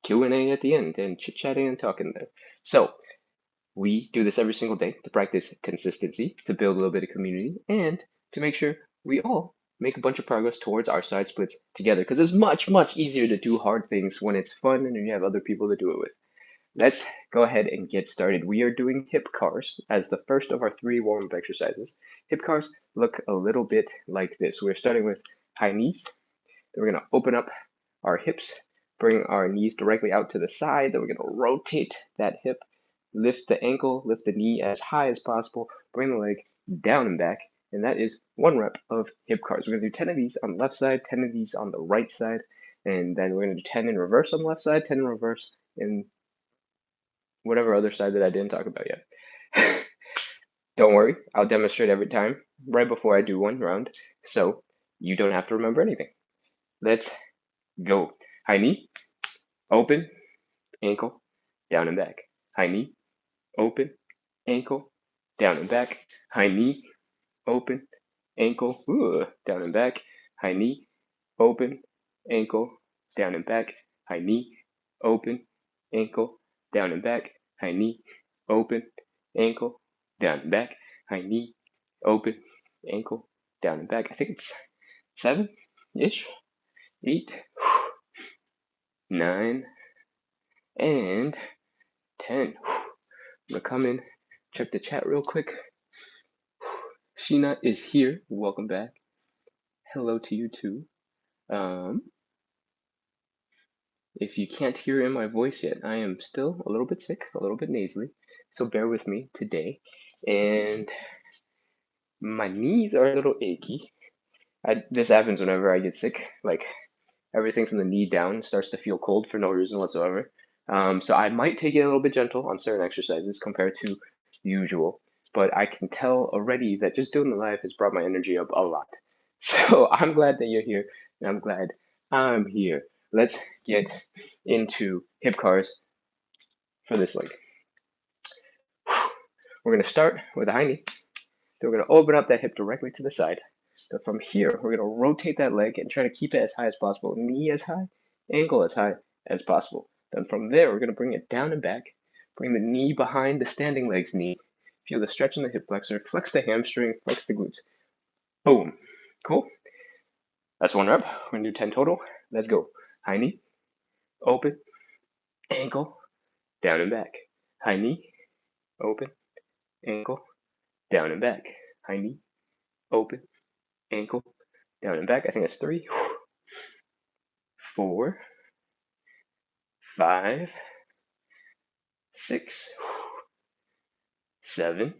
Q&A at the end and chit-chatting and talking there. So we do this every single day to practice consistency, to build a little bit of community, and to make sure we all make a bunch of progress towards our side splits together. Because it's much, much easier to do hard things when it's fun and you have other people to do it with. Let's go ahead and get started. We are doing hip cars as the first of our 3 warm-up exercises. Hip cars look a little bit like this. We're starting with high knees. Then we're going to open up our hips, bring our knees directly out to the side. Then we're going to rotate that hip, lift the ankle, lift the knee as high as possible, bring the leg down and back. And that is 1 rep of hip cars. We're going to do 10 of these on the left side, 10 of these on the right side. And then we're going to do 10 in reverse on the left side, 10 in reverse in whatever other side that I didn't talk about yet. Don't worry, I'll demonstrate every time right before I do 1 round, so you don't have to remember anything. Let's go. High knee, open, ankle, down and back. High knee, open, ankle, down and back. High knee, open, ankle, down and back. High knee, open, ankle, down and back. High knee, open, ankle, down and back. High knee, open, ankle, down and back. High knee, open, ankle, down and back. I think it's 7-ish, 8, 9, and 10. I'm gonna come in, check the chat real quick. Sheena is here. Welcome back. Hello to you too. If you can't hear in my voice yet, I am still a little bit sick, a little bit nasally, so bear with me today. And my knees are a little achy. This happens whenever I get sick. Like everything from the knee down starts to feel cold for no reason whatsoever. So I might take it a little bit gentle on certain exercises compared to usual. But I can tell already that just doing the live has brought my energy up a lot. So I'm glad that you're here, and I'm glad I'm here. Let's get into hip cars for this leg. We're going to start with a high knee. Then we're going to open up that hip directly to the side. So from here, we're going to rotate that leg and try to keep it as high as possible. Knee as high, ankle as high as possible. Then from there, we're going to bring it down and back. Bring the knee behind the standing leg's knee. Feel the stretch in the hip flexor. Flex the hamstring, flex the glutes. Boom. Cool. That's 1 rep. We're going to do 10 total. Let's go. High knee, open, ankle, down and back. High knee, open, ankle, down and back. High knee, open, ankle, down and back. I think that's 3, 4, 5, 6, 7,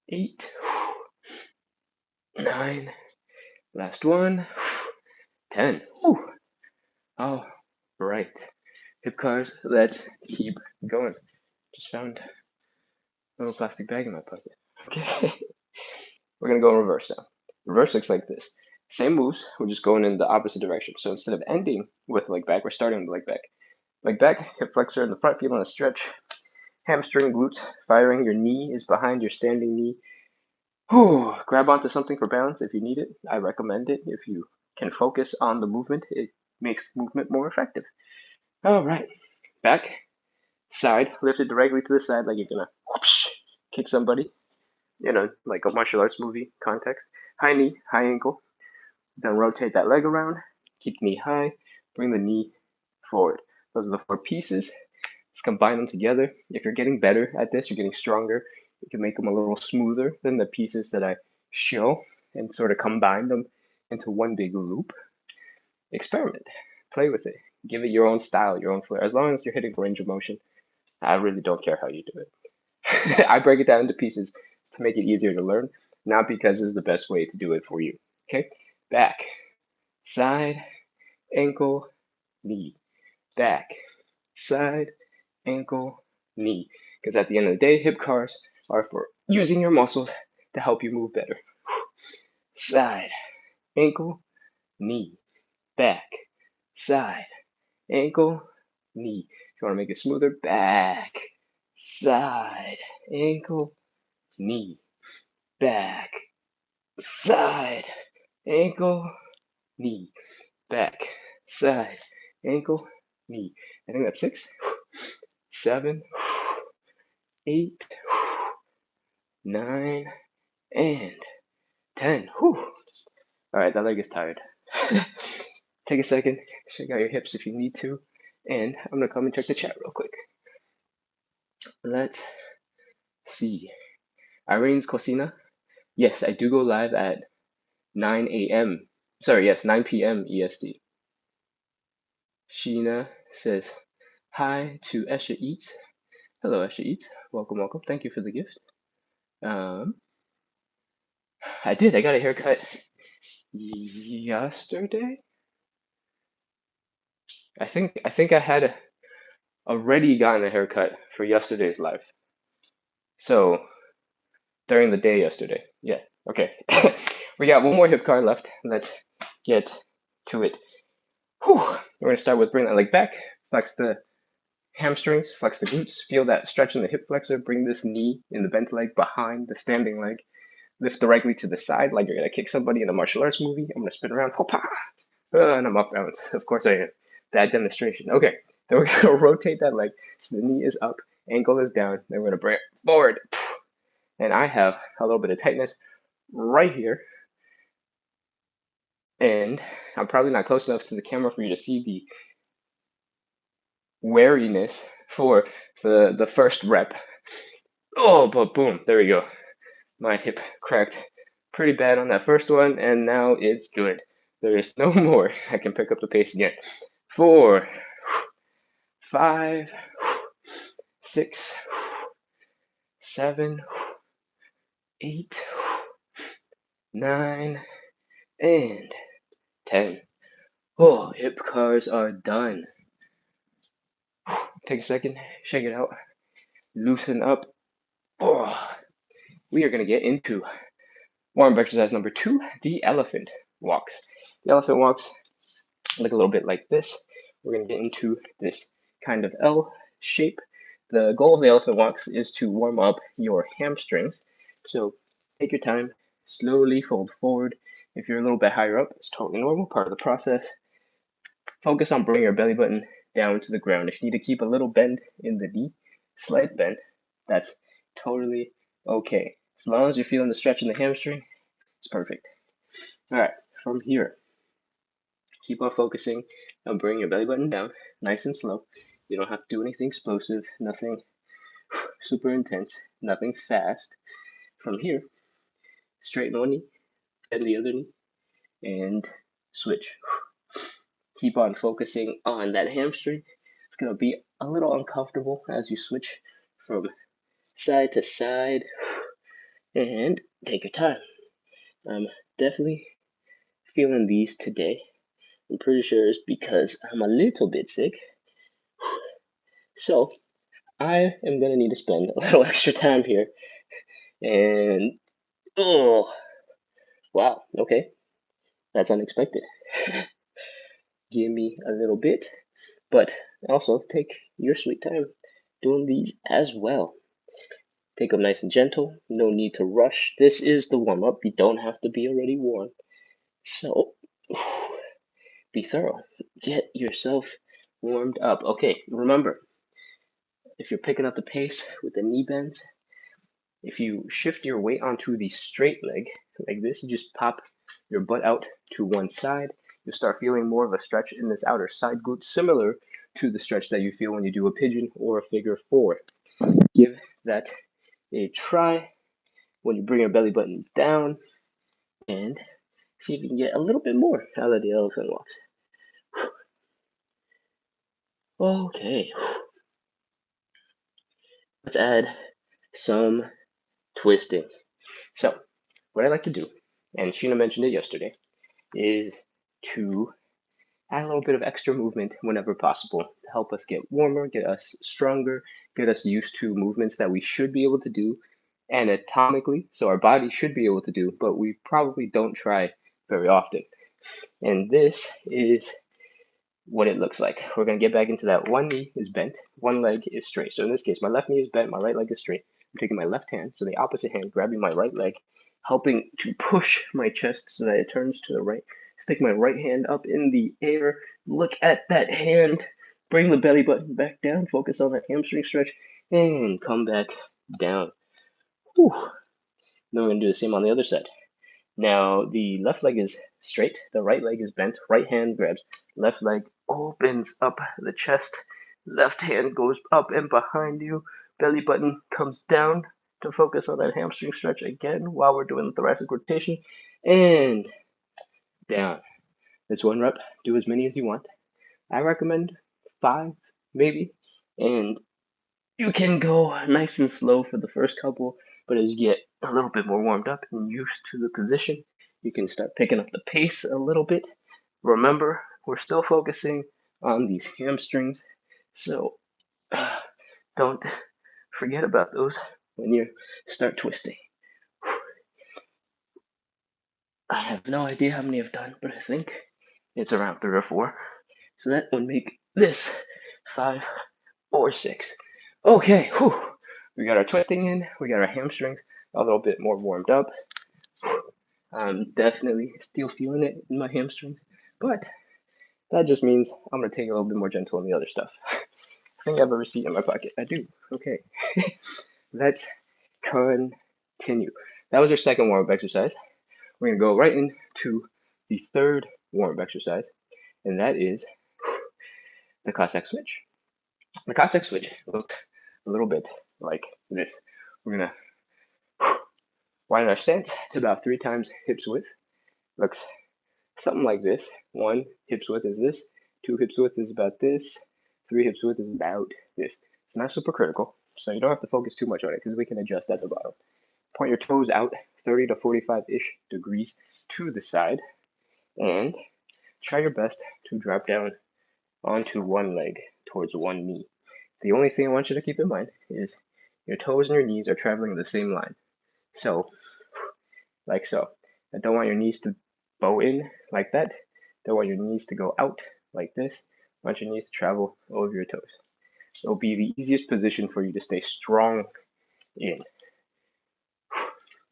8, 9. Last one, 10. All right. Hip cars, let's keep going. Just found a little plastic bag in my pocket. Okay. We're going to go in reverse now. Reverse looks like this. Same moves, we're just going in the opposite direction. So instead of ending with leg back, we're starting with leg back. Leg back, hip flexor in the front, feeling a stretch. Hamstring, glutes, firing. Your knee is behind your standing knee. Grab onto something for balance if you need it. I recommend it. If you can focus on the movement, it makes movement more effective. All right. Back, side, lift it directly to the side like you're going to whoosh, kick somebody. Like a martial arts movie context. High knee, high ankle. Then rotate that leg around. Keep the knee high. Bring the knee forward. Those are the 4 pieces. Let's combine them together. If you're getting better at this, you're getting stronger, you can make them a little smoother than the pieces that I show and sort of combine them into one big loop. Experiment. Play with it. Give it your own style, your own flair. As long as you're hitting range of motion, I really don't care how you do it. I break it down into pieces to make it easier to learn, not because it's the best way to do it for you. Okay? Back, side, ankle, knee. Back, side, ankle, knee. Because at the end of the day, hip cars are for using your muscles to help you move better. Side, ankle, knee. Back, side, ankle, knee. If you want to make it smoother, back, side, ankle, knee. Back, side, ankle, knee. Back, side, ankle, knee. I think that's 6, 7, 8, 9, and 10. Whew. All right, that leg is tired. Take a second, shake out your hips if you need to, and I'm gonna come and check the chat real quick. Let's see. Irene's Cocina. Yes, I do go live at 9 a.m. Sorry, yes, 9 p.m. EST. Sheena says hi to Esha Eats. Hello, Esha Eats. Welcome, welcome. Thank you for the gift. I got a haircut yesterday. I think I had already gotten a haircut for yesterday's live. So during the day yesterday. Yeah. Okay. We got one more hip card left. Let's get to it. Whew. We're gonna start with bring that leg back, flex the hamstrings, flex the glutes, feel that stretch in the hip flexor, bring this knee in the bent leg behind the standing leg, lift directly to the side like you're gonna kick somebody in a martial arts movie. I'm gonna spin around, and I'm up bounce. Of course I am. That demonstration. Okay, then we're gonna rotate that leg so the knee is up, ankle is down, then we're gonna bring it forward. And I have a little bit of tightness right here. And I'm probably not close enough to the camera for you to see the wariness for the first rep. Oh, but boom, there we go. My hip cracked pretty bad on that first one, and now it's good. There is no more. I can pick up the pace again. 4, 5, 6, 7, 8, 9, and 10. Oh, hip cars are done. Take a second, shake it out, loosen up. Oh, we are going to get into warm-up exercise number 2, the elephant walks. The elephant walks look a little bit like this. We're going to get into this kind of L shape. The goal of the elephant walks is to warm up your hamstrings. So take your time, slowly fold forward. If you're a little bit higher up, it's totally normal, part of the process. Focus on bringing your belly button down to the ground. If you need to keep a little bend in the knee, slight bend, that's totally okay. As long as you're feeling the stretch in the hamstring, it's perfect. All right, from here, keep on focusing on bringing your belly button down, nice and slow. You don't have to do anything explosive, nothing super intense, nothing fast. From here, straighten one knee, bend the other knee, and switch. Keep on focusing on that hamstring. It's going to be a little uncomfortable as you switch from side to side, and take your time. I'm definitely feeling these today. I'm pretty sure it's because I'm a little bit sick. So I am going to need to spend a little extra time here. And, oh, wow, okay. That's unexpected. Give me a little bit, but also take your sweet time doing these as well. Take them nice and gentle. No need to rush. This is the warm-up. You don't have to be already warm. So, be thorough. Get yourself warmed up. Okay, remember, if you're picking up the pace with the knee bends, if you shift your weight onto the straight leg, like this, you just pop your butt out to one side. You'll start feeling more of a stretch in this outer side glute, similar to the stretch that you feel when you do a pigeon or a figure 4. Give that a try when you bring your belly button down, and see if you can get a little bit more out of the elephant walks. Okay, let's add some twisting. So, what I like to do, and Sheena mentioned it yesterday, is to add a little bit of extra movement whenever possible to help us get warmer, get us stronger, get us used to movements that we should be able to do anatomically, so our body should be able to do, but we probably don't try very often. And this is what it looks like. We're going to get back into that. One knee is bent, one leg is straight. So in this case, my left knee is bent, my right leg is straight. I'm taking my left hand, so the opposite hand, grabbing my right leg, helping to push my chest so that it turns to the right. Stick my right hand up in the air. Look at that hand Bring the belly button back down, focus on that hamstring stretch, and come back down. Whew. Then we're going to do the same on the other side. Now, the left leg is straight, the right leg is bent, right hand grabs, left leg opens up the chest, left hand goes up and behind you, belly button comes down to focus on that hamstring stretch again while we're doing the thoracic rotation, and down. That's one rep. Do as many as you want. I recommend 5, maybe, and you can go nice and slow for the first couple, but as you get a little bit more warmed up and used to the position, you can start picking up the pace a little bit. Remember, we're still focusing on these hamstrings, so don't forget about those when you start twisting. I have no idea how many I've done, but I think it's around 3 or 4. So that would make this 5 or 6. Okay, whew. We got our twisting in, we got our hamstrings a little bit more warmed up. I'm definitely still feeling it in my hamstrings, but that just means I'm going to take it a little bit more gentle on the other stuff. I think I have a receipt in my pocket. I do. Okay. Let's continue. That was our second warm-up exercise. We're going to go right into the third warm-up exercise, and that is the Cossack switch. The Cossack switch looks a little bit like this. We're going to widen our stance to about 3 times hips width. Looks something like this. 1 hips width is this, 2 hips width is about this, 3 hips width is about this. It's not super critical, so you don't have to focus too much on it because we can adjust at the bottom. Point your toes out 30 to 45-ish degrees to the side, and try your best to drop down onto one leg towards one knee. The only thing I want you to keep in mind is your toes and your knees are traveling in the same line. So, like so. I don't want your knees to bow in like that. Don't want your knees to go out like this. I want your knees to travel over your toes. It'll be the easiest position for you to stay strong in.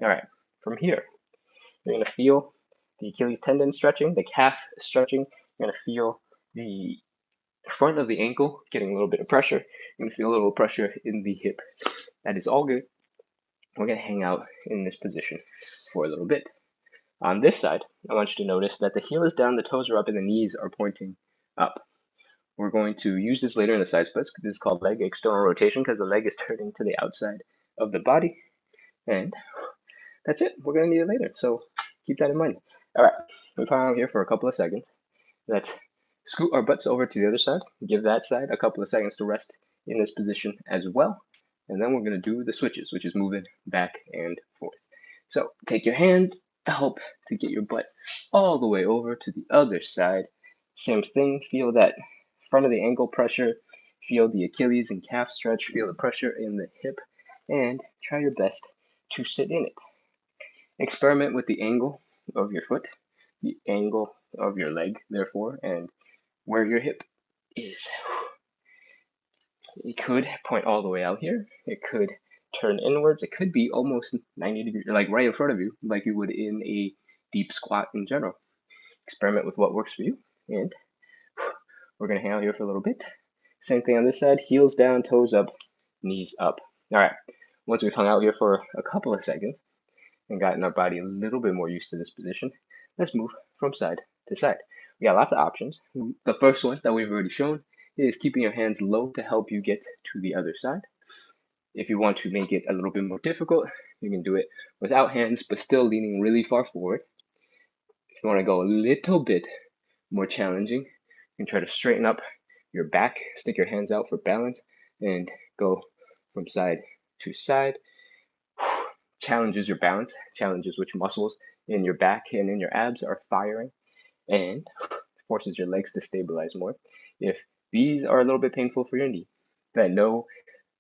All right, from here, you're going to feel the Achilles tendon stretching, the calf stretching. You're going to feel the front of the ankle getting a little bit of pressure. You're going to feel a little pressure in the hip. That is all good. We're going to hang out in this position for a little bit. On this side, I want you to notice that the heel is down, the toes are up, and the knees are pointing up. We're going to use this later in the side splits. This is called leg external rotation because the leg is turning to the outside of the body. And that's it. We're going to need it later, so keep that in mind. All right, we hang out here for a couple of seconds. Let's scoot our butts over to the other side. Give that side a couple of seconds to rest in this position as well. And then we're going to do the switches, which is moving back and forth. So take your hands, help to get your butt all the way over to the other side. Same thing, feel that front of the ankle pressure, feel the Achilles and calf stretch, feel the pressure in the hip, and try your best to sit in it. Experiment with the angle of your foot, the angle of your leg, therefore, and where your hip is. It could point all the way out here. It could turn inwards. It could be almost 90 degrees, like right in front of you, like you would in a deep squat in general. Experiment with what works for you, and we're going to hang out here for a little bit. Same thing on this side, heels down, toes up, knees up. All right, once we've hung out here for a couple of seconds and gotten our body a little bit more used to this position, let's move from side to side. We got lots of options. The first one that we've already shown is keeping your hands low to help you get to the other side. If you want to make it a little bit more difficult, you can do it without hands, but still leaning really far forward. If you want to go a little bit more challenging, you can try to straighten up your back, stick your hands out for balance, and go from side to side. Challenges your balance, challenges which muscles in your back and in your abs are firing, and forces your legs to stabilize more. If these are a little bit painful for your knee, then know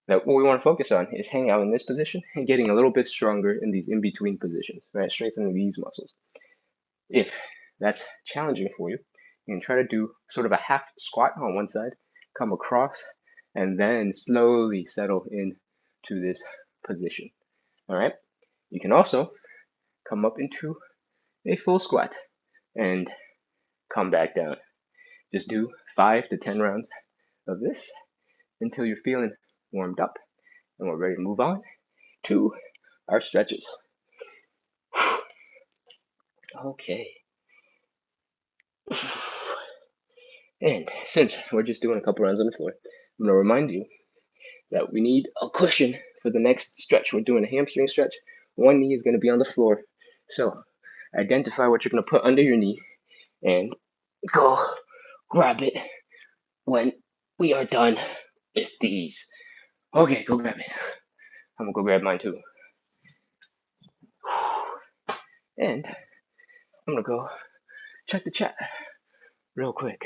that what we want to focus on is hanging out in this position and getting a little bit stronger in these in-between positions, right? Strengthening these muscles. If that's challenging for you, you can try to do sort of a half squat on one side, come across, and then slowly settle into this position, all right? You can also come up into a full squat and come back down. Just do 5 to 10 rounds of this until you're feeling warmed up and we're ready to move on to our stretches. Okay. And since we're just doing a couple rounds on the floor, I'm going to remind you that we need a cushion for the next stretch. We're doing a hamstring stretch. One knee is going to be on the floor. So identify what you're going to put under your knee and go grab it when we are done with these. Okay, go grab it. I'm going to go grab mine too. And I'm going to go check the chat real quick.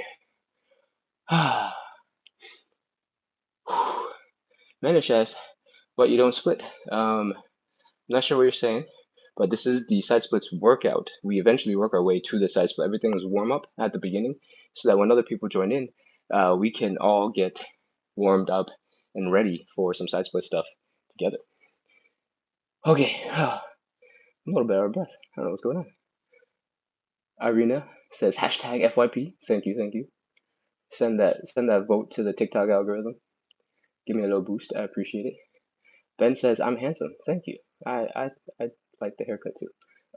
Manish asks, but you don't split. I'm not sure what you're saying, but this is the side splits workout. We eventually work our way to the side split. Everything is warm up at the beginning so that when other people join in, we can all get warmed up and ready for some side split stuff together. Okay, I'm a little bit out of breath. I don't know what's going on. Irina says hashtag FYP. Thank you. Send that vote to the TikTok algorithm. Give me a little boost. I appreciate it. Ben says I'm handsome. Thank you. I like the haircut too.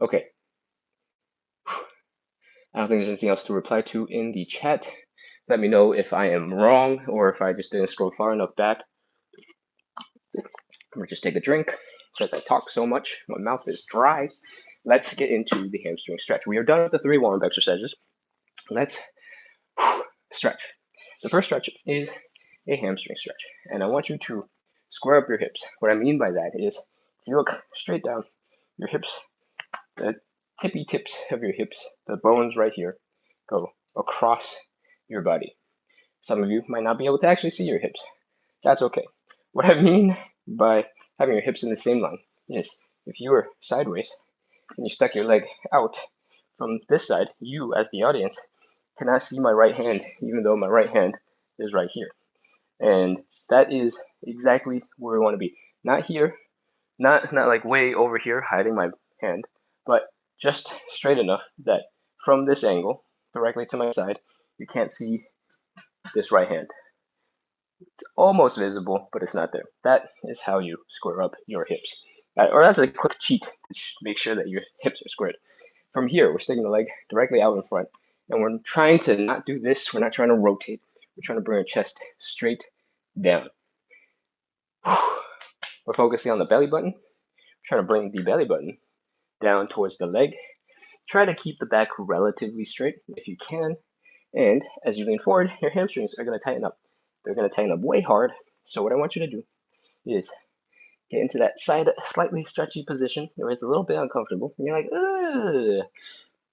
Okay. I don't think there's anything else to reply to in the chat. Let me know if I am wrong or if I just didn't scroll far enough back. I'm gonna just take a drink because I talk so much. My mouth is dry. Let's get into the hamstring stretch. We are done with the 3 warm-up exercises. Let's stretch. The first stretch is a hamstring stretch, and I want you to square up your hips. What I mean by that is if you look straight down, your hips, the tippy tips of your hips, the bones right here, go across your body. Some of you might not be able to actually see your hips. That's okay. What I mean by having your hips in the same line is if you were sideways and you stuck your leg out from this side, you as the audience cannot see my right hand, even though my right hand is right here. And that is exactly where we want to be. Not here, not like way over here hiding my hand, but just straight enough that from this angle, directly to my side, you can't see this right hand. It's almost visible, but it's not there. That is how you square up your hips. Or that's a quick cheat to make sure that your hips are squared. From here, we're sticking the leg directly out in front, and we're trying to not do this. We're not trying to rotate. We're trying to bring our chest straight down. We're focusing on the belly button. We're trying to bring the belly button down towards the leg. Try to keep the back relatively straight if you can. And as you lean forward, your hamstrings are going to tighten up. They're going to tighten up way hard. So what I want you to do is get into that slightly stretchy position where it's a little bit uncomfortable. And you're like, ugh.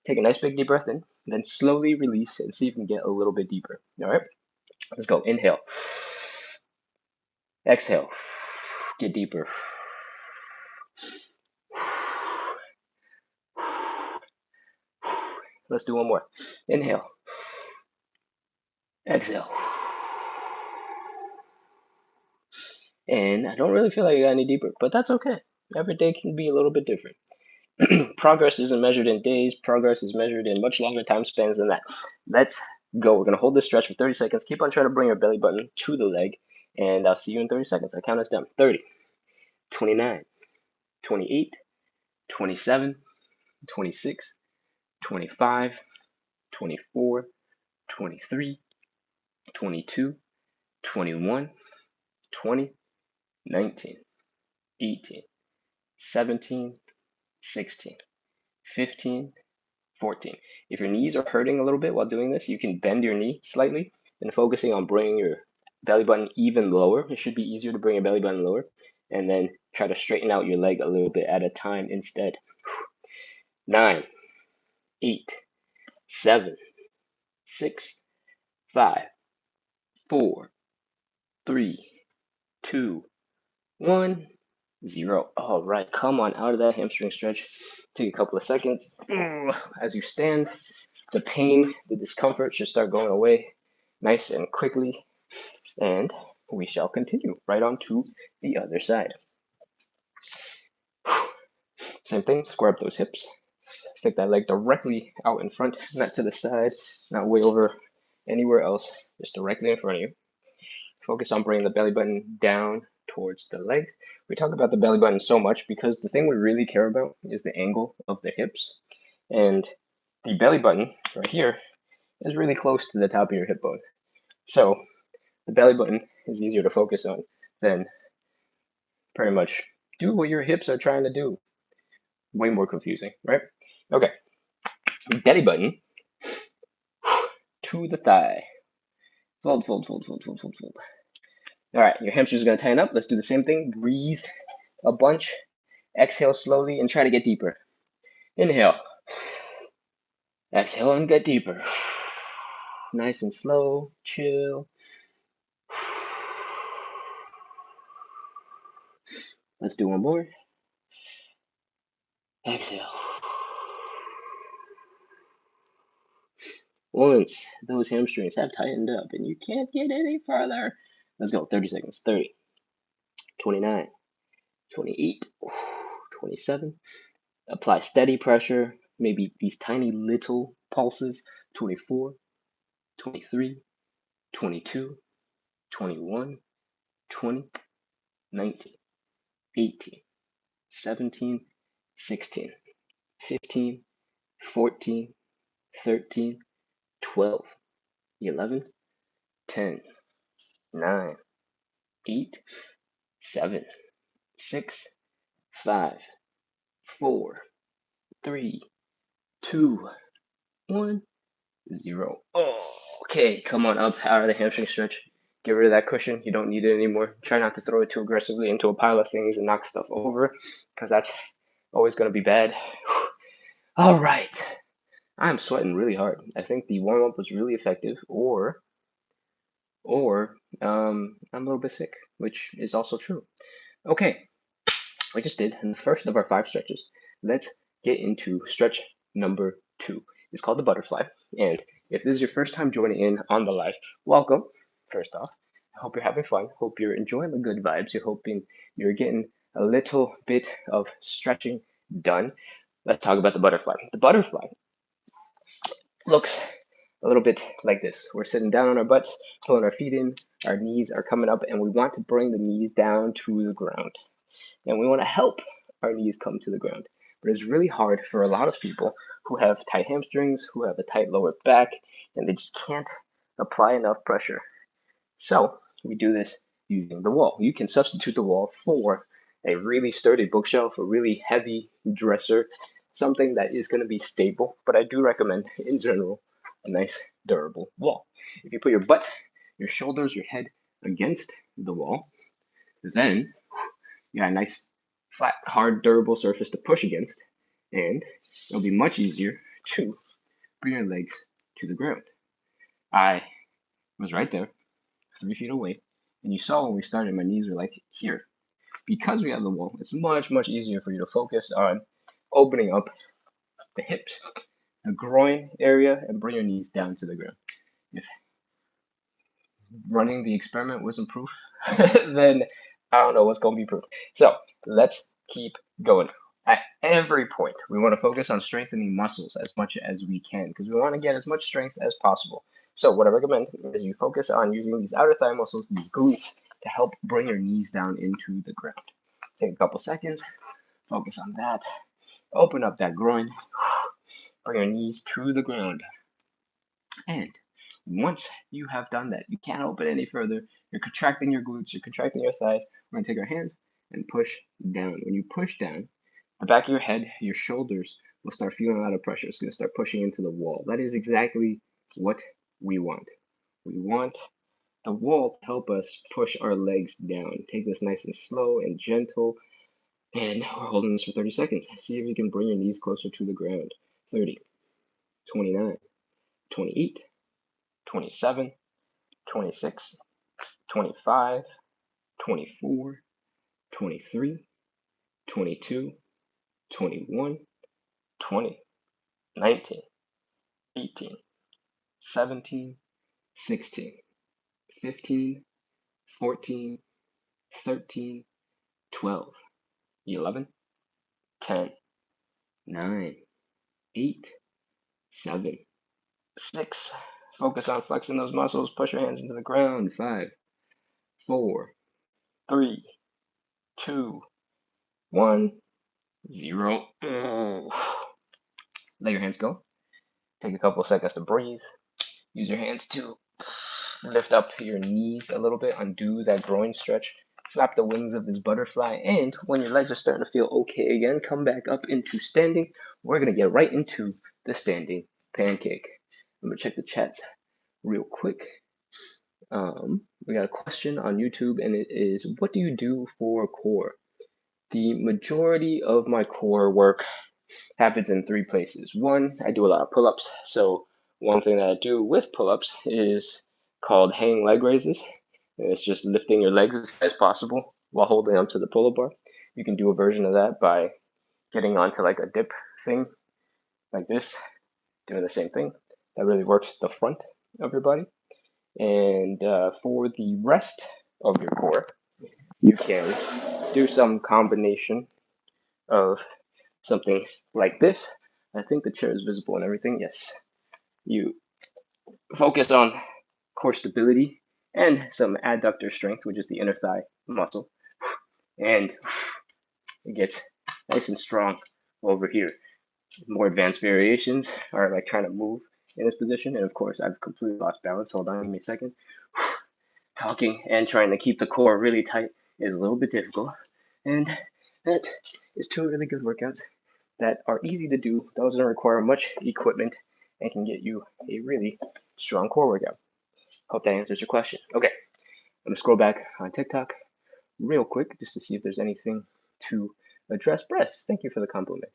Take a nice big deep breath in, and then slowly release and see if you can get a little bit deeper. All right, let's go. Inhale. Exhale. Get deeper. Let's do one more. Inhale. Exhale. And I don't really feel like I got any deeper, but that's okay. Every day can be a little bit different. Progress isn't measured in days. Progress is measured in much longer time spans than that. Let's go. We're going to hold this stretch for 30 seconds. Keep on trying to bring your belly button to the leg, and I'll see you in 30 seconds. I count us down. 30, 29, 28, 27, 26, 25, 24, 23, 22, 21, 20, 19, 18, 17, 16, 15, 14. If your knees are hurting a little bit while doing this, you can bend your knee slightly and focusing on bringing your belly button even lower. It should be easier to bring your belly button lower, and then try to straighten out your leg a little bit at a time instead. 9, 8, 7, 6, 5, 4, 3, 2, 1, 0. All right, come on out of that hamstring stretch. Take a couple of seconds. As you stand, the pain, the discomfort should start going away nice and quickly, and we shall continue right on to the other side. Same thing, square up those hips. Stick that leg directly out in front, not to the side, not way over anywhere else, just directly in front of you. focus on bringing the belly button down towards the legs. We talk about the belly button so much because the thing we really care about is the angle of the hips. And the belly button right here is really close to the top of your hip bone. So the belly button is easier to focus on than pretty much do what your hips are trying to do. Way more confusing, right? Okay. Belly button to the thigh. Fold, fold, fold, fold, fold, fold, fold. All right, your hamstrings are going to tighten up. Let's do the same thing. Breathe a bunch. Exhale slowly and try to get deeper. Inhale. Exhale and get deeper. Nice and slow. Chill. Let's do one more. Exhale. Once those hamstrings have tightened up and you can't get any farther, let's go. 30 seconds. 30, 29, 28, 27. Apply steady pressure, maybe these tiny little pulses. 24, 23, 22, 21, 20, 19, 18, 17, 16, 15, 14, 13, 12, 11, 10, 9, 8, 7, 6, 5, 4, 3, 2, 1, 0. Oh, okay, come on up out of the hamstring stretch. Get rid of that cushion. You don't need it anymore. Try not to throw it too aggressively into a pile of things and knock stuff over, because that's always going to be bad. All right. I'm sweating really hard. I think the warm-up was really effective, or I'm a little bit sick, which is also true. Okay, we just did the first of our 5 stretches. Let's get into stretch number 2. It's called the butterfly, and if this is your first time joining in on the live, welcome. First off, I hope you're having fun. Hope you're enjoying the good vibes. You're hoping you're getting a little bit of stretching done. Let's talk about the butterfly. The butterfly looks a little bit like this. We're sitting down on our butts, pulling our feet in, our knees are coming up, and we want to bring the knees down to the ground. And we want to help our knees come to the ground. But it's really hard for a lot of people who have tight hamstrings, who have a tight lower back, and they just can't apply enough pressure. So we do this using the wall. You can substitute the wall for a really sturdy bookshelf, a really heavy dresser, something that is going to be stable. But I do recommend, in general, a nice durable wall. If you put your butt, your shoulders, your head against the wall, then you got a nice flat, hard, durable surface to push against, and it'll be much easier to bring your legs to the ground. I was right there, 3 feet away, and you saw when we started, my knees were like here. Because we have the wall, it's much, much easier for you to focus on opening up the hips, the groin area, and bring your knees down to the ground. If running the experiment wasn't proof, then I don't know what's going to be proof. So let's keep going. At every point, we want to focus on strengthening muscles as much as we can because we want to get as much strength as possible. So what I recommend is you focus on using these outer thigh muscles, these glutes, to help bring your knees down into the ground. Take a couple seconds, focus on that, open up that groin, bring your knees to the ground. And once you have done that, you can't open any further. You're contracting your glutes, you're contracting your thighs. We're going to take our hands and push down. When you push down, the back of your head, your shoulders will start feeling a lot of pressure. It's going to start pushing into the wall. That is exactly what we want. We want the wall to help us push our legs down. Take this nice and slow and gentle. And we're holding this for 30 seconds. See if you can bring your knees closer to the ground. 30, 29, 28, 27, 26, 25, 24, 23, 22, 21, 20, 19, 18, 17, 16, 15, 14, 13, 12, 11, 10, 9, 8, 7, 6. Focus on flexing those muscles. Push your hands into the ground. 5, 4, 3, 2, 1, 0. Let your hands go. Take a couple seconds to breathe. Use your hands to lift up your knees a little bit, undo that groin stretch, flap the wings of this butterfly, and when your legs are starting to feel okay again, come back up into standing. We're going to get right into the standing pancake. I'm going to check the chats real quick. We got a question on YouTube, and it is, what do you do for core? The majority of my core work happens in 3 places. One, I do a lot of pull-ups. So one thing that I do with pull-ups is called hanging leg raises. And it's just lifting your legs as high as possible while holding onto the pull-up bar. You can do a version of that by getting onto like a dip thing like this, doing the same thing. That really works the front of your body. And for the rest of your core, you can do some combination of something like this. I think the chair is visible and everything. Yes. You focus on core stability and some adductor strength, which is the inner thigh muscle. And it gets nice and strong over here. More advanced variations are like trying to move in this position. And of course, I've completely lost balance. Hold on, give me a second. Talking and trying to keep the core really tight is a little bit difficult. And that is 2 really good workouts that are easy to do. Those don't require much equipment and can get you a really strong core workout. Hope that answers your question. Okay, I'm gonna scroll back on TikTok real quick just to see if there's anything to address. Breasts, thank you for the compliment.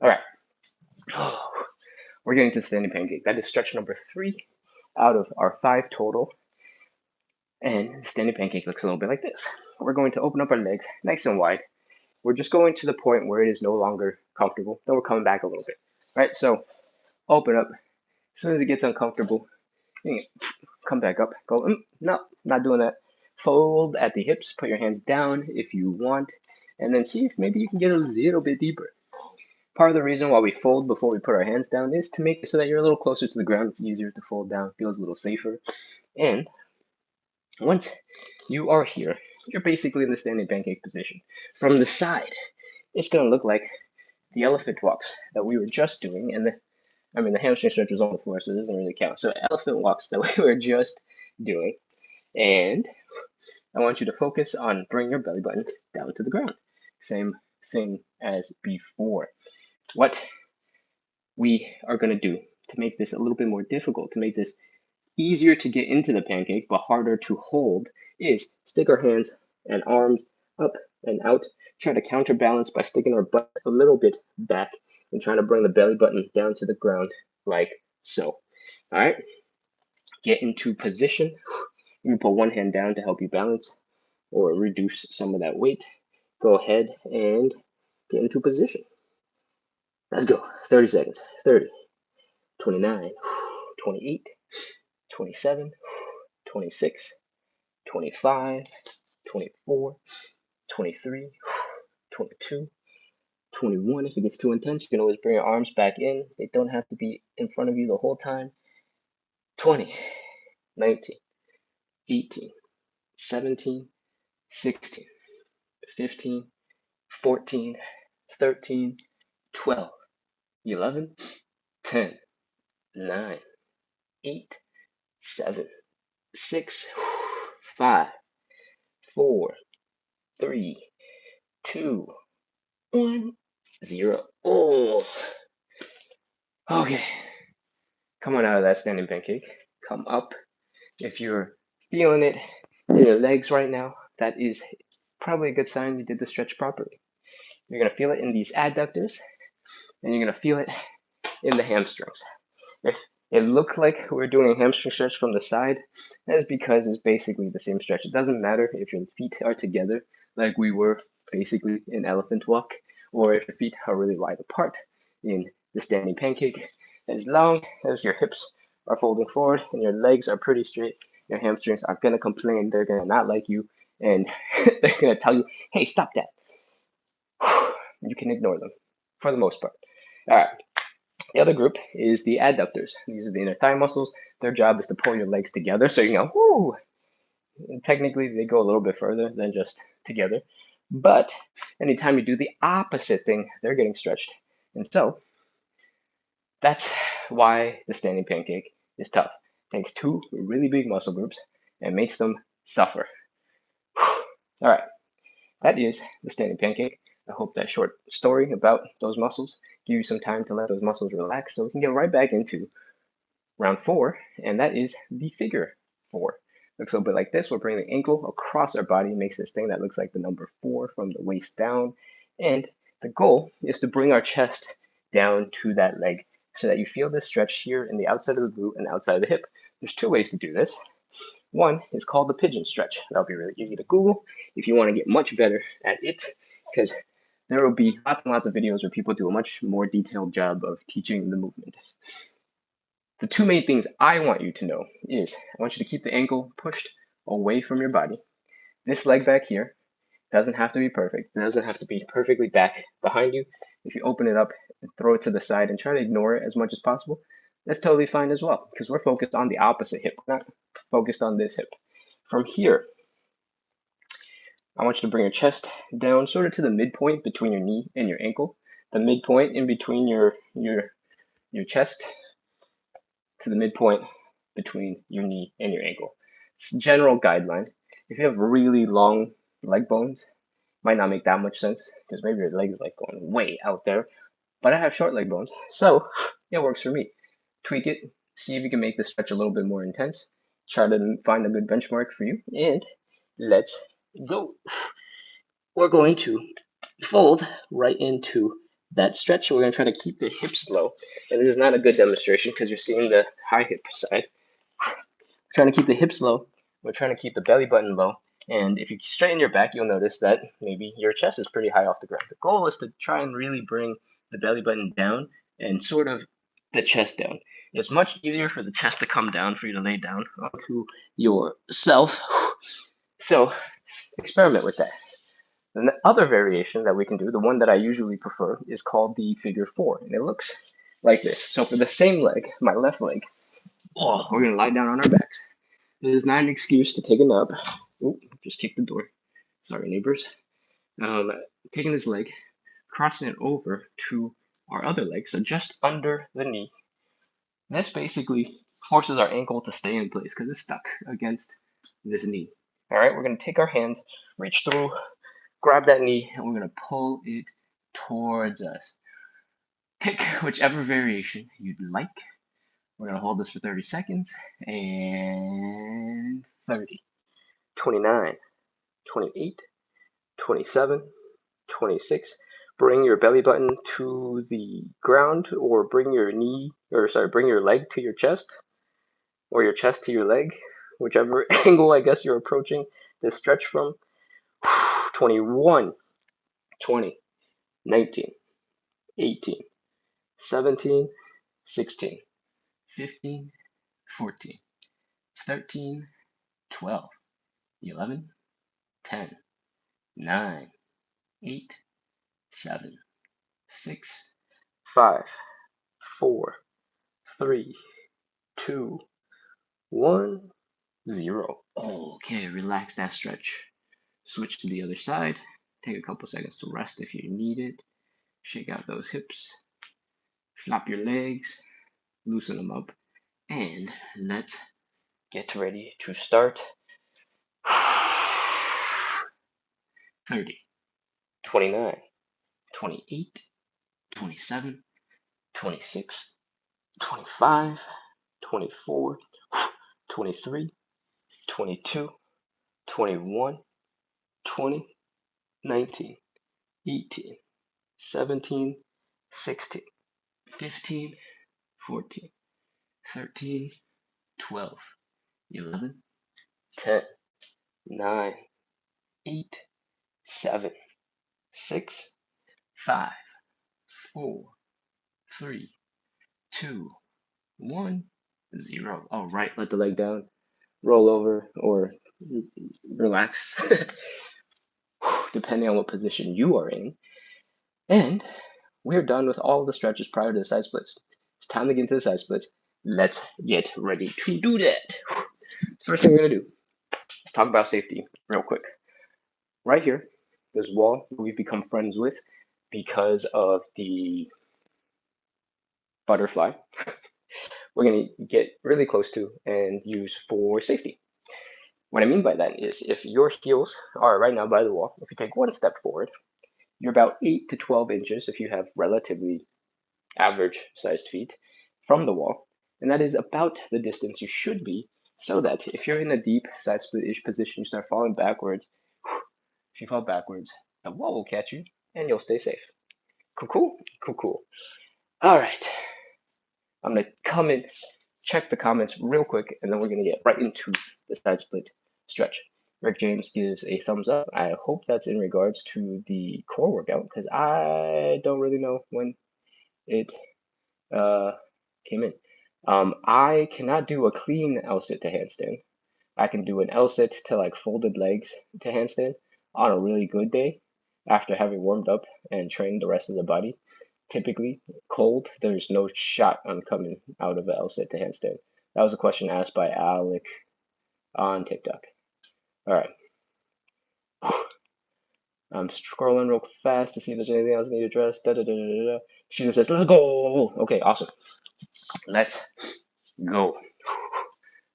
All right, we're getting to standing pancake. That is stretch number 3 out of our 5 total. And standing pancake looks a little bit like this. We're going to open up our legs nice and wide. We're just going to the point where it is no longer comfortable. Then we're coming back a little bit, right? So open up. As soon as it gets uncomfortable, come back up. Go, no, not doing that. Fold at the hips. Put your hands down if you want. And then see if maybe you can get a little bit deeper. Part of the reason why we fold before we put our hands down is to make it so that you're a little closer to the ground. It's easier to fold down. Feels a little safer. And once you are here, you're basically in the standing pancake position. From the side, it's going to look like the elephant walks that we were just doing. And the hamstring stretch was on the floor, so it doesn't really count. So elephant walks that we were just doing. And I want you to focus on bring your belly button down to the ground. Same thing as before. What we are going to do to make this a little bit more difficult, to make this easier to get into the pancake but harder to hold, is stick our hands and arms up and out. Try to counterbalance by sticking our butt a little bit back and trying to bring the belly button down to the ground like so. All right, get into position. You can put one hand down to help you balance or reduce some of that weight. Go ahead and get into position. Let's go. 30 seconds. 30, 29, 28, 27, 26, 25, 24, 23, 22, 21. If it gets too intense, you can always bring your arms back in. They don't have to be in front of you the whole time. 20, 19, 18, 17, 16, 15, 14, 13, 12, 11, 10, 9, 8, 7, 6, 5, 4, 3, 2, 1, 0. Oh, okay. Come on out of that standing pancake. Come up. If you're feeling it in your legs right now, that is probably a good sign you did the stretch properly. You're going to feel it in these adductors, and you're going to feel it in the hamstrings. If it looked like we're doing a hamstring stretch from the side, that is because it's basically the same stretch. It doesn't matter if your feet are together, like we were basically in elephant walk, or if your feet are really wide apart in the standing pancake. As long as your hips are folding forward and your legs are pretty straight, your hamstrings are going to complain. They're going to not like you, and they're going to tell you, hey, stop that. You can ignore them for the most part. All right. The other group is the adductors. These are the inner thigh muscles. Their job is to pull your legs together so you go, whoo, Technically, they go a little bit further than just together. But anytime you do the opposite thing, they're getting stretched. And so that's why the standing pancake is tough. It takes two really big muscle groups and makes them suffer. All right, that is the standing pancake. I hope that short story about those muscles give you some time to let those muscles relax so we can get right back into round 4, and that is the figure 4. Looks a little bit like this. We'll bring the ankle across our body, makes this thing that looks like the number 4 from the waist down. And the goal is to bring our chest down to that leg so that you feel this stretch here in the outside of the glute and outside of the hip. There's 2 ways to do this. One is called the pigeon stretch. That'll be really easy to Google if you want to get much better at it, because there will be lots and lots of videos where people do a much more detailed job of teaching the movement. The 2 main things I want you to know is I want you to keep the ankle pushed away from your body. This leg back here doesn't have to be perfect. It doesn't have to be perfectly back behind you. If you open it up and throw it to the side and try to ignore it as much as possible, that's totally fine as well, because we're focused on the opposite hip, not focused on this hip. From here, I want you to bring your chest down sort of to the midpoint between your knee and your ankle. The midpoint in between your chest to the midpoint between your knee and your ankle. It's a general guideline. If you have really long leg bones, it might not make that much sense because maybe your leg is like going way out there. But I have short leg bones, so it works for me. Tweak it, see if you can make the stretch a little bit more intense. Try to find a good benchmark for you, and let's go. We're going to fold right into that stretch. We're going to try to keep the hips low. And this is not a good demonstration because you're seeing the high hip side. We're trying to keep the hips low. We're trying to keep the belly button low. And if you straighten your back, you'll notice that maybe your chest is pretty high off the ground. The goal is to try and really bring the belly button down and sort of the chest down. It's much easier for the chest to come down for you to lay down onto yourself. So experiment with that. And the other variation that we can do, the one that I usually prefer, is called the figure 4. And it looks like this. So for the same leg, my left leg, we're going to lie down on our backs. This is not an excuse to take a nap. Oh, just kicked the door. Sorry, neighbors. Taking this leg, crossing it over to our other leg, so just under the knee. This basically forces our ankle to stay in place because it's stuck against this knee. All right, we're going to take our hands, reach through, grab that knee, and we're going to pull it towards us. Pick whichever variation you'd like. We're going to hold this for 30 seconds, and 30, 29, 28, 27, 26. Bring your belly button to the ground, or bring your leg to your chest, or your chest to your leg, whichever angle I guess you're approaching this stretch from. 21, 20, 19, 18, 17, 16, 15, 14, 13, 12, 11, 10, 9, 8, 7, 6, 5, 4, 3, 2, 1, 0. Okay, relax that stretch. Switch to the other side. Take a couple seconds to rest if you need it. Shake out those hips. Flop your legs. Loosen them up. And let's get ready to start. 30, 29, 28, 27, 26, 25, 24, 23, 22, 21, 20, 19, 18, 17, 16, 15, 14, 13, 12, 11, 10, 9, 8, 7, 6, 5, 4, 3, 2, 1, 0. All right, let the leg down, roll over, or relax, depending on what position you are in. And we're done with all the stretches prior to the side splits. It's time to get into the side splits. Let's get ready to do that. First thing we're going to do is talk about safety real quick. Right here, this wall we've become friends with because of the butterfly. We're going to get really close to and use for safety. What I mean by that is if your heels are right now by the wall, if you take one step forward, you're about 8 to 12 inches if you have relatively average sized feet from the wall. And that is about the distance you should be so that if you're in a deep side split-ish position, you start falling backwards. If you fall backwards, the wall will catch you and you'll stay safe. Cool. All right. I'm going to come in, check the comments real quick, and then we're going to get right into the side split stretch. Rick James gives a thumbs up. I hope that's in regards to the core workout because I don't really know when it came in. I cannot do a clean L sit to handstand. I can do an L sit to like folded legs to handstand on a really good day after having warmed up and trained the rest of the body. Typically, cold, there's no shot on coming out of an L sit to handstand. That was a question asked by Alec on TikTok. All right. I'm scrolling real fast to see if there's anything else I need to address. She just says, let's go. Okay, awesome. Let's go.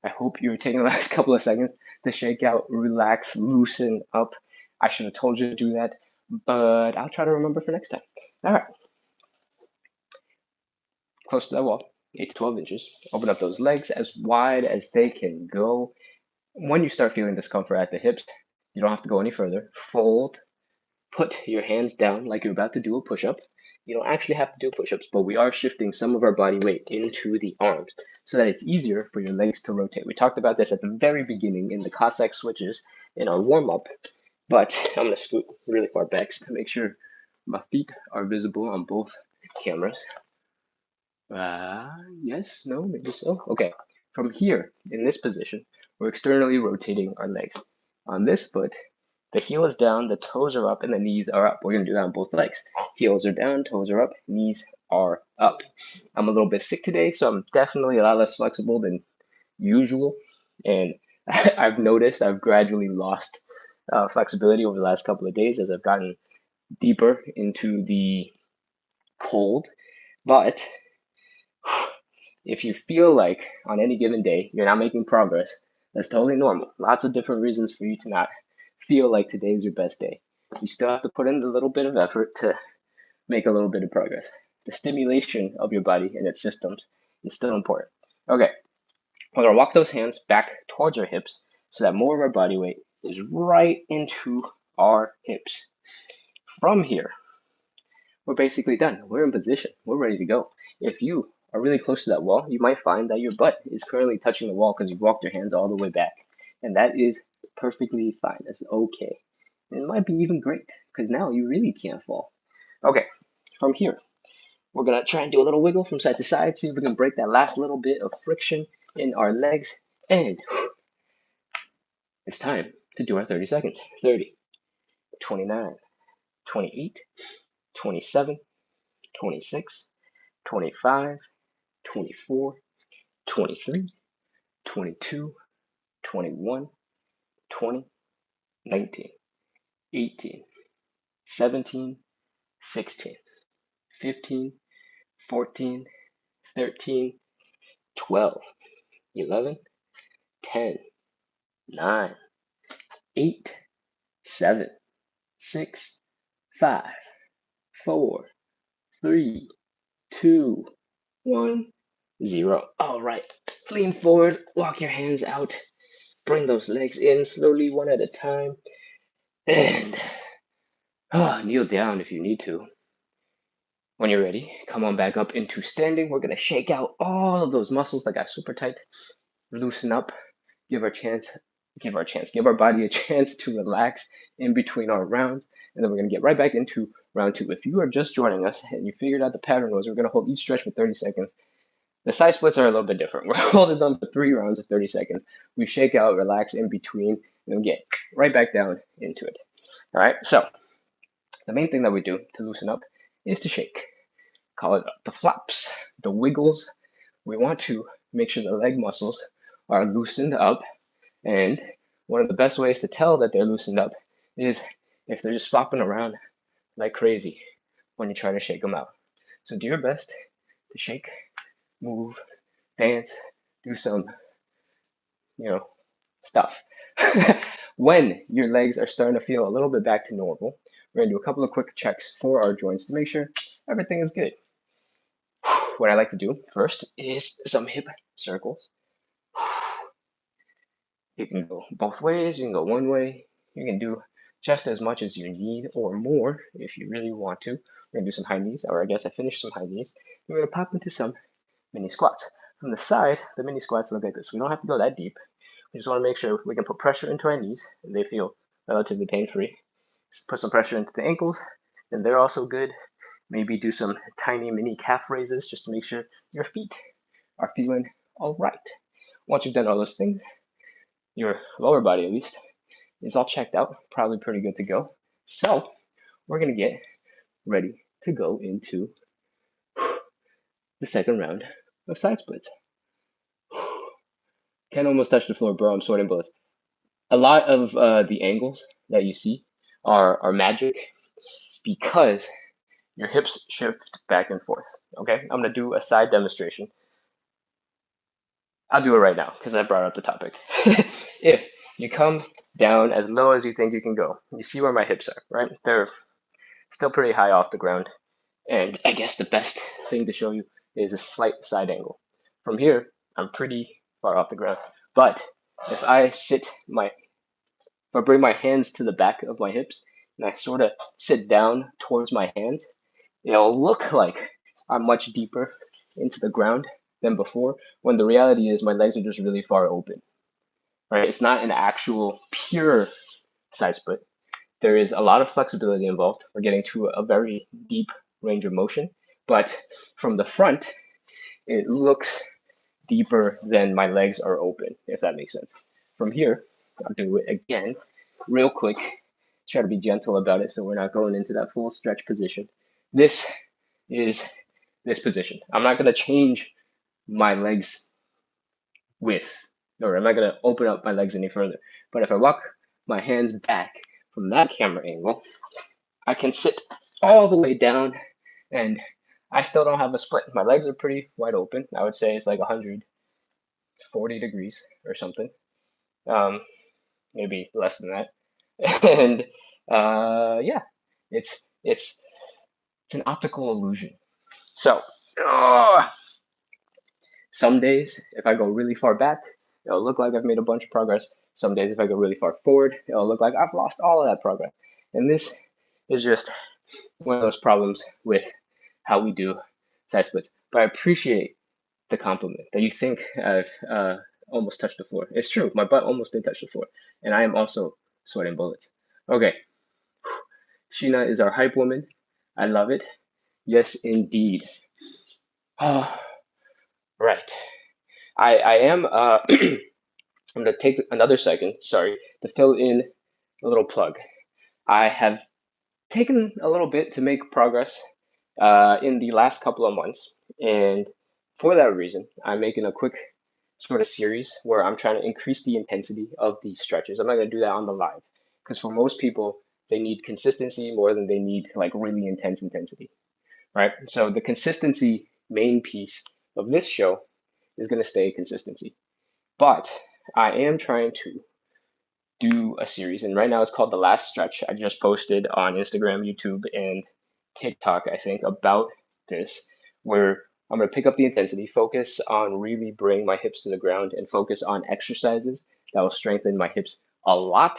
I hope you're taking the last couple of seconds to shake out, relax, loosen up. I should have told you to do that, but I'll try to remember for next time. All right. Close to that wall, 8 to 12 inches. Open up those legs as wide as they can go. When you start feeling discomfort at the hips, you don't have to go any further. Fold, put your hands down like you're about to do a push-up. You don't actually have to do push-ups, but we are shifting some of our body weight into the arms so that it's easier for your legs to rotate. We talked about this at the very beginning in the Cossack switches in our warm-up, but I'm going to scoot really far back to make sure my feet are visible on both cameras. Yes, no, maybe so. Okay, from here, in this position, we're externally rotating our legs. On this foot, the heel is down, the toes are up, and the knees are up. We're going to do that on both legs. Heels are down, toes are up, knees are up. I'm a little bit sick today, so I'm definitely a lot less flexible than usual. And I've noticed I've gradually lost flexibility over the last couple of days as I've gotten deeper into the cold. But if you feel like on any given day you're not making progress, that's totally normal. Lots of different reasons for you to not feel like today is your best day. You still have to put in a little bit of effort to make a little bit of progress. The stimulation of your body and its systems is still important. Okay, we're gonna walk those hands back towards our hips so that more of our body weight is right into our hips. From here, we're basically done. We're in position. We're ready to go. If you are really close to that wall, you might find that your butt is currently touching the wall because you've walked your hands all the way back. And that is perfectly fine. That's okay. And it might be even great because now you really can't fall. Okay, from here, we're going to try and do a little wiggle from side to side, see if we can break that last little bit of friction in our legs. And it's time to do our 30 seconds. 30, 29, 28, 27, 26, 25, 24, 23, 22, 21, 20, 19, 18, 17, 16, 15, 14, 13, 12, 11, 10, 9, 8, 7, 6, 5, 4, 3, 2, 1, 0. All right, lean forward, walk your hands out, bring those legs in slowly, one at a time, and kneel down if you need to. When you're ready, come on back up into standing. We're gonna shake out all of those muscles that got super tight, loosen up, give our body a chance to relax in between our rounds, and then we're gonna get right back into round 2. If you are just joining us and you figured out the pattern was we're gonna hold each stretch for 30 seconds, the side splits are a little bit different. We're holding them for 3 rounds of 30 seconds. We shake out, relax in between, and then get right back down into it. All right, so the main thing that we do to loosen up is to shake. Call it the flops, the wiggles. We want to make sure the leg muscles are loosened up, and one of the best ways to tell that they're loosened up is if they're just flopping around like crazy when you try to shake them out. So do your best to shake, move, dance, do some, stuff. When your legs are starting to feel a little bit back to normal, we're gonna do a couple of quick checks for our joints to make sure everything is good. What I like to do first is some hip circles. You can go both ways, you can go one way, you can do just as much as you need or more if you really want to. We're gonna do some high knees, or I guess I finished some high knees. We're gonna pop into some mini squats. From the side, the mini squats look like this. We don't have to go that deep. We just want to make sure we can put pressure into our knees and they feel relatively pain-free. Put some pressure into the ankles and they're also good. Maybe do some tiny mini calf raises just to make sure your feet are feeling all right. Once you've done all those things, your lower body at least is all checked out, probably pretty good to go. So we're gonna get ready to go into the second round of side splits. Can almost touch the floor, bro. I'm sweating bullets. A lot of the angles that you see are magic because your hips shift back and forth. Okay, I'm gonna do a side demonstration. I'll do it right now because I brought up the topic. If you come down as low as you think you can go, you see where my hips are, right? They're still pretty high off the ground. And I guess the best thing to show you is a slight side angle. From here, I'm pretty far off the ground. But if I bring my hands to the back of my hips and I sort of sit down towards my hands, it'll look like I'm much deeper into the ground than before, when the reality is my legs are just really far open, right? It's not an actual pure side split. There is a lot of flexibility involved. We're getting to a very deep range of motion, but from the front, it looks deeper than my legs are open, if that makes sense. From here, I'll do it again, real quick. Try to be gentle about it so we're not going into that full stretch position. This is this position. I'm not going to change my legs width, or I'm not going to open up my legs any further. But if I walk my hands back from that camera angle, I can sit all the way down and I still don't have a split. My legs are pretty wide open. I would say it's like 140 degrees or something. Maybe less than that. And yeah, it's an optical illusion. So some days, if I go really far back, it'll look like I've made a bunch of progress. Some days, if I go really far forward, it'll look like I've lost all of that progress. And this is just one of those problems with how we do side splits. But I appreciate the compliment that you think I've almost touched the floor. It's true, my butt almost did touch the floor. And I am also sweating bullets. Okay, Sheena is our hype woman. I love it. Yes, indeed. Right. I am, I'm going to take another second, sorry, to fill in a little plug. I have taken a little bit to make progress in the last couple of months. And for that reason, I'm making a quick sort of series where I'm trying to increase the intensity of these stretches. I'm not going to do that on the live because for most people, they need consistency more than they need like really intense intensity, right? So the consistency main piece of this show is going to stay consistency. But I am trying to do a series, and right now it's called The Last Stretch. I just posted on Instagram, YouTube, and TikTok, I think, about this, where I'm going to pick up the intensity, focus on really bringing my hips to the ground, and focus on exercises that will strengthen my hips a lot.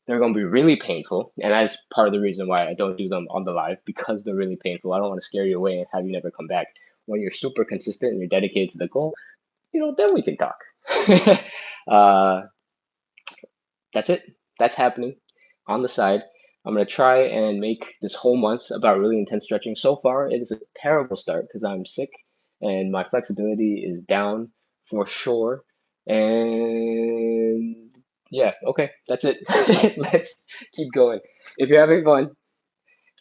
They're going to be really painful, and that's part of the reason why I don't do them on the live, because they're really painful. I don't want to scare you away and have you never come back. When you're super consistent and you're dedicated to the goal, then we can talk. That's it. That's happening on the side. I'm going to try and make this whole month about really intense stretching. So far, it is a terrible start because I'm sick and my flexibility is down for sure. And yeah, okay, that's it. Let's keep going. If you're having fun,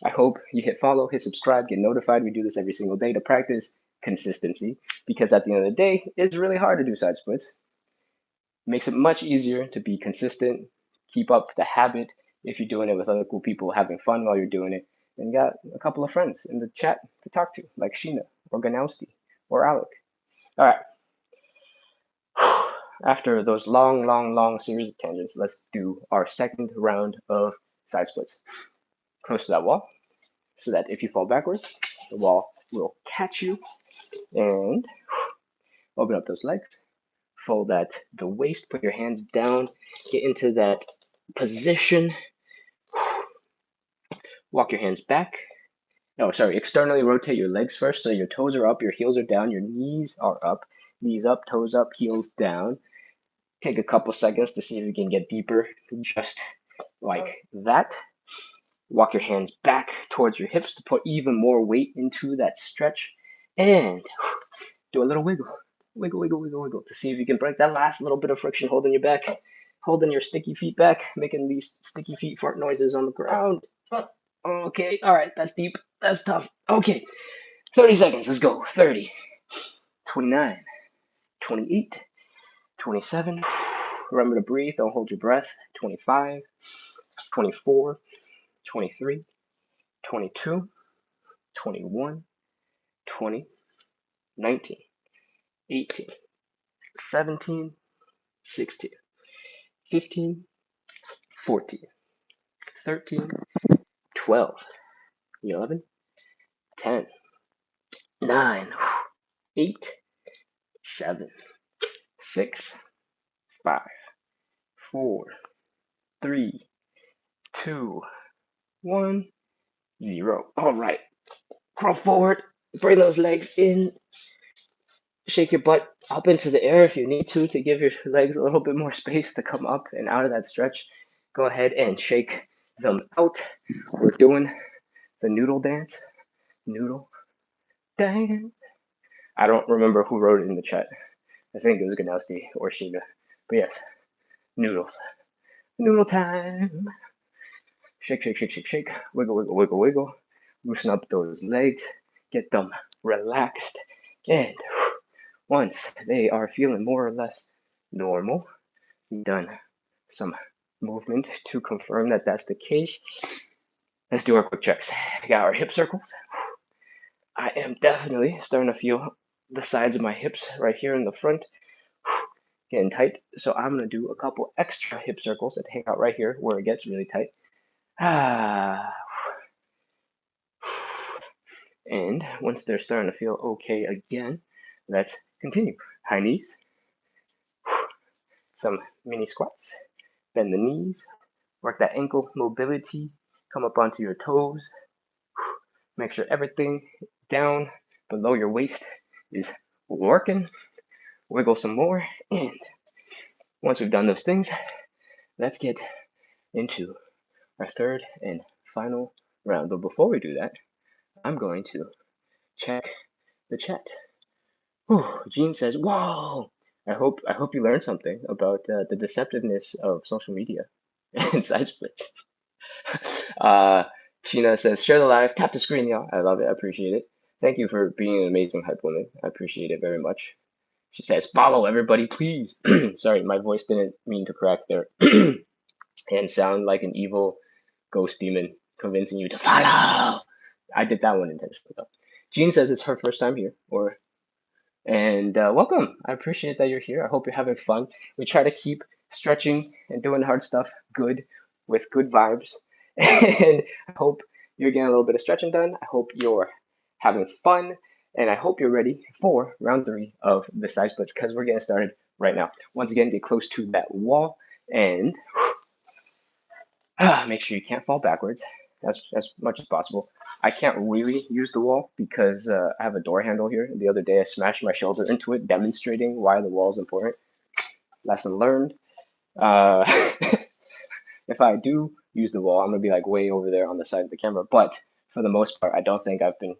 I hope you hit follow, hit subscribe, get notified. We do this every single day to practice consistency because at the end of the day, it's really hard to do side splits. It makes it much easier to be consistent keep up the habit if you're doing it with other cool people, having fun while you're doing it. And you got a couple of friends in the chat to talk to, like Sheena or Ganowski or Alec. All right. After those long series of tangents, let's do our second round of side splits. Close to that wall, so that if you fall backwards, the wall will catch you. And open up those legs, fold at the waist, put your hands down, get into that position. Walk your hands back. No, sorry, externally rotate your legs first, so your toes are up, your heels are down, your knees are up. Knees up, toes up, heels down. Take a couple seconds to see if you can get deeper, just like that. Walk your hands back towards your hips to put even more weight into that stretch. And do a little wiggle. Wiggle to see if you can break that last little bit of friction holding your back, holding your sticky feet back, making these sticky feet fart noises on the ground. Okay, all right, that's deep. That's tough. Okay, 30 seconds. Let's go. 30, 29, 28, 27. Remember to breathe. Don't hold your breath. 25, 24, 23, 22, 21, 20, 19, 18, 17, 16, 15, 14, 13, 12, 11, 10, 9, 8, 7, 6, 5, 4, 3, 2, 1, 0. All right. Crawl forward. Bring those legs in. Shake your butt up into the air if you need to give your legs a little bit more space to come up and out of that stretch. Go ahead and shake them out. We're doing the noodle dance. Noodle dance. I don't remember who wrote it in the chat. I think it was Ganowski or Sheena. But yes, noodles. Noodle time. Shake, shake, shake, shake, shake. Wiggle, wiggle, wiggle, wiggle. Loosen up those legs. Get them relaxed. And once they are feeling more or less normal, we've done some movement to confirm that that's the case. Let's do our quick checks. We got our hip circles. I am definitely starting to feel the sides of my hips right here in the front getting tight. So I'm going to do a couple extra hip circles that hang out right here where it gets really tight. And once they're starting to feel okay again, let's continue. High knees, some mini squats, bend the knees, work that ankle mobility, come up onto your toes, make sure everything down below your waist is working. Wiggle some more, and once we've done those things, let's get into our third and final round. But before we do that, I'm going to check the chat. Jean says, "Whoa! I hope you learned something about the deceptiveness of social media and side splits." Sheena says, "Share the live, tap the screen, y'all." I love it. I appreciate it. Thank you for being an amazing hype woman. I appreciate it very much. She says, "Follow everybody, please." Sorry, my voice didn't mean to crack there and sound like an evil ghost demon convincing you to follow. I did that one intentionally though. Jean says it's her first time here, and welcome. I appreciate that you're here. I hope you're having fun. We try to keep stretching and doing hard stuff good with good vibes, and I hope you're getting a little bit of stretching done. I hope you're having fun, and I hope you're ready for round 3 of the side splits because we're getting started right now. Once again, get close to that wall and make sure you can't fall backwards as much as possible. I can't really use the wall because I have a door handle here. The other day I smashed my shoulder into it, demonstrating why the wall is important. Lesson learned. If I do use the wall, I'm gonna be like way over there on the side of the camera. But for the most part, I don't think I've been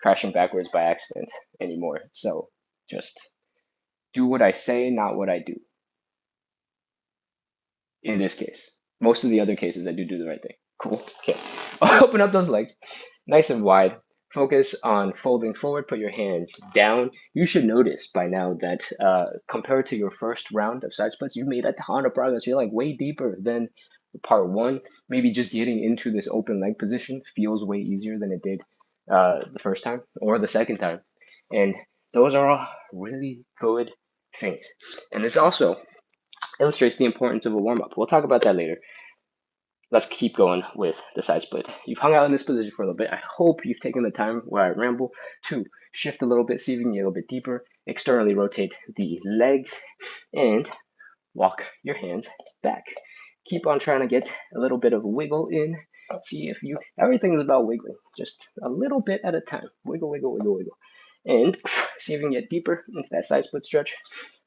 crashing backwards by accident anymore. So just do what I say, not what I do. In this case, most of the other cases, I do the right thing. Cool. Okay. Open up those legs, nice and wide. Focus on folding forward, put your hands down. You should notice by now that compared to your first round of side splits, you've made a ton of progress. You're like way deeper than part one. Maybe just getting into this open leg position feels way easier than it did the first time or the second time. And those are all really good things. And this also illustrates the importance of a warm up. We'll talk about that later. Let's keep going with the side split. You've hung out in this position for a little bit. I hope you've taken the time where I ramble to shift a little bit, see if you can get a little bit deeper, externally rotate the legs, and walk your hands back. Keep on trying to get a little bit of wiggle in. See if you, everything is about wiggling, just a little bit at a time. Wiggle, wiggle, wiggle, wiggle. And see if you can get deeper into that side split stretch.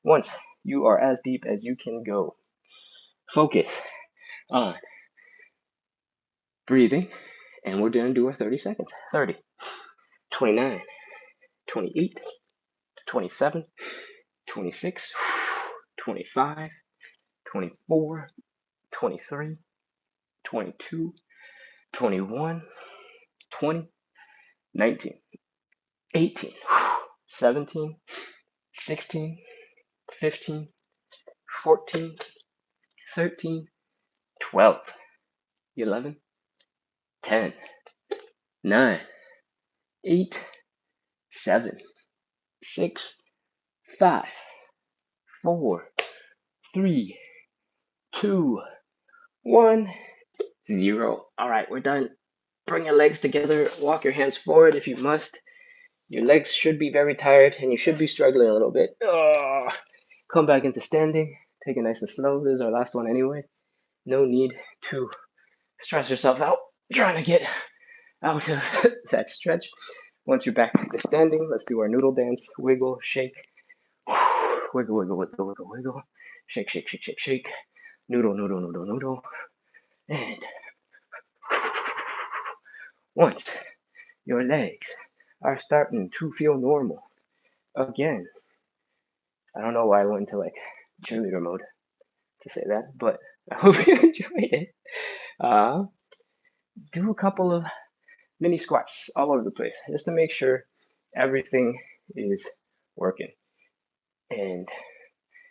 Once you are as deep as you can go, focus on breathing, and we're going to do our 30 seconds. 30, 29, 28, 27, 26, 25, 24, 23, 22, 21, 20, 19, 18, 17, 16, 15, 14, 13, 12, 11, 10, 9, 8, 7, 6, 5, 4, 3, 2, 1, 0. All right, we're done. Bring your legs together. Walk your hands forward if you must. Your legs should be very tired and you should be struggling a little bit. Come back into standing. Take it nice and slow. This is our last one anyway. No need to stress yourself out trying to get out of that stretch. Once you're back to standing, let's do our noodle dance. Wiggle, shake. Wiggle, wiggle, wiggle, wiggle, wiggle. Shake, shake, shake, shake, shake. Noodle, noodle, noodle, noodle. And once your legs are starting to feel normal again, I don't know why I went into like cheerleader mode to say that, but I hope you enjoyed it. Do a couple of mini squats all over the place just to make sure everything is working. And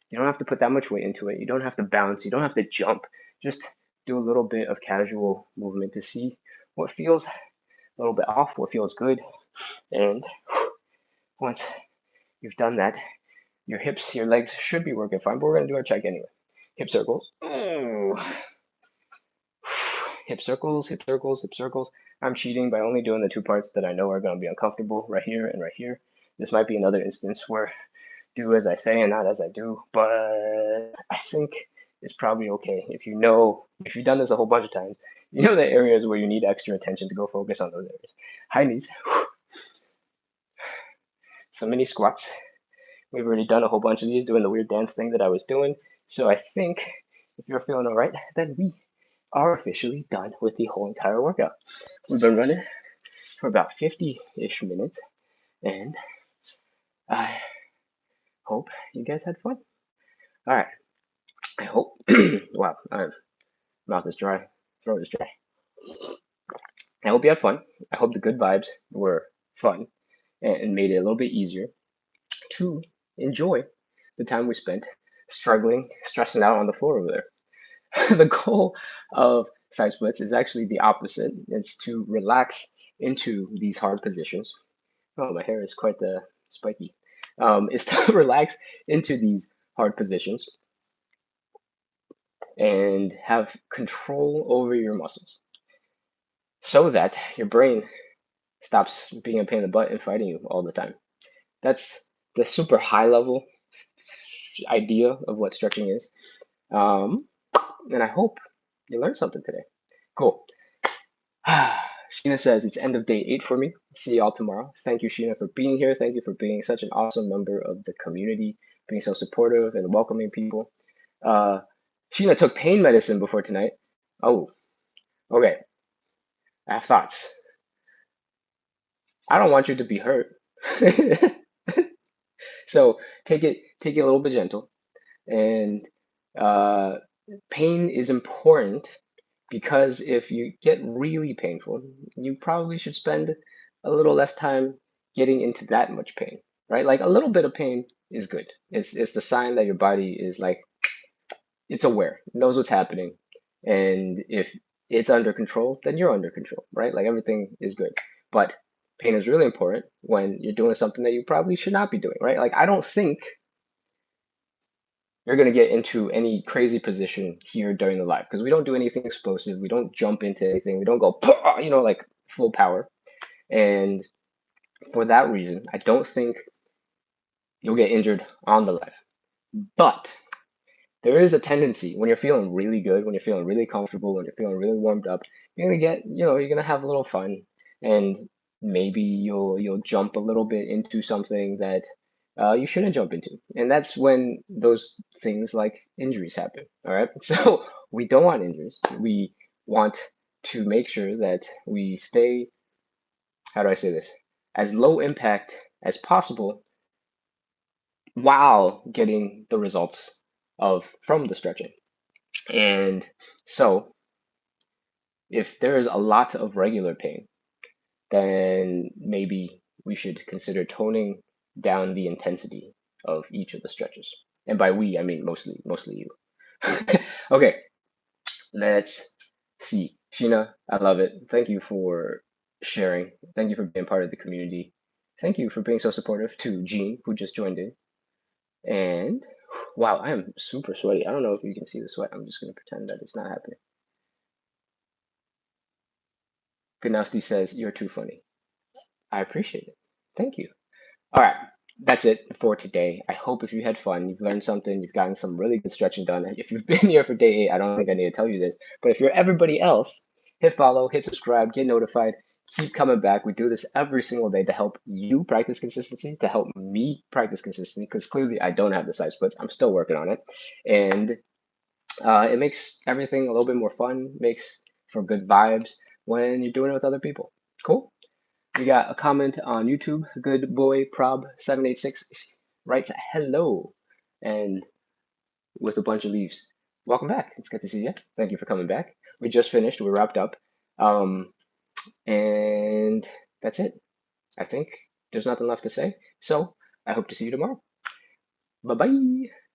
you don't have to put that much weight into it. You don't have to bounce. You don't have to jump. Just do a little bit of casual movement to see what feels a little bit off, what feels good. And once you've done that, your hips, your legs should be working fine, but we're going to do our check anyway. Hip circles. Hip circles, hip circles, hip circles. I'm cheating by only doing the two parts that I know are going to be uncomfortable, right here and right here. This might be another instance where do as I say and not as I do, but I think it's probably okay. If you've done this a whole bunch of times, you know the areas where you need extra attention to go focus on those areas. High knees. Some mini squats. We've already done a whole bunch of these doing the weird dance thing that I was doing. So I think if you're feeling all right, then we are officially done with the whole entire workout. We've been running for about 50-ish minutes, and I hope you guys had fun. All right. I hope. Wow, my mouth is dry, throat is dry. I hope you had fun. I hope the good vibes were fun and made it a little bit easier to enjoy the time we spent struggling, stressing out on the floor over there. The goal of side splits is actually the opposite. It's to relax into these hard positions. Oh, my hair is quite spiky. It's to relax into these hard positions and have control over your muscles so that your brain stops being a pain in the butt and fighting you all the time. That's the super high level idea of what stretching is. And I hope you learned something today. Cool. Sheena says it's end of day 8 for me. See y'all tomorrow. Thank you, Sheena, for being here. Thank you for being such an awesome member of the community, being so supportive and welcoming people. Sheena took pain medicine before tonight. Oh, okay. I have thoughts. I don't want you to be hurt. So take it a little bit gentle. And pain is important because if you get really painful, you probably should spend a little less time getting into that much pain, right? Like a little bit of pain is good. It's the sign that your body is like it's aware, it knows what's happening, and if it's under control, then you're under control, right? Like everything is good. But pain is really important when you're doing something that you probably should not be doing, right? Like I don't think you're going to get into any crazy position here during the live because we don't do anything explosive. We don't jump into anything. We don't go, like full power. And for that reason, I don't think you'll get injured on the live. But there is a tendency when you're feeling really good, when you're feeling really comfortable, when you're feeling really warmed up, you're gonna get, you're gonna have a little fun, and maybe you'll jump a little bit into something that you shouldn't jump into, and that's when those things like injuries happen. All right, so we don't want injuries. We want to make sure that we stay, how do I say this, as low impact as possible while getting the results of from the stretching. And so, if there is a lot of regular pain, then maybe we should consider toning down the intensity of each of the stretches. And by we, I mean mostly you. Okay, let's see. Sheena, I love it. Thank you for sharing. Thank you for being part of the community. Thank you for being so supportive to Jean, who just joined in. And wow, I am super sweaty. I don't know if you can see the sweat. I'm just going to pretend that it's not happening. Ganasti says, "You're too funny." I appreciate it. Thank you. All right. That's it for today. I hope if you had fun, you've learned something, you've gotten some really good stretching done. If you've been here for day 8, I don't think I need to tell you this. But if you're everybody else, hit follow, hit subscribe, get notified, keep coming back. We do this every single day to help you practice consistency, to help me practice consistency, because clearly I don't have the side splits. I'm still working on it. And it makes everything a little bit more fun, makes for good vibes when you're doing it with other people. Cool? We got a comment on YouTube. Good boy Prob786 writes hello and with a bunch of leaves. Welcome back. It's good to see you. Thank you for coming back. We just finished. We wrapped up. Um, and that's it. I think there's nothing left to say. So I hope to see you tomorrow. Bye bye.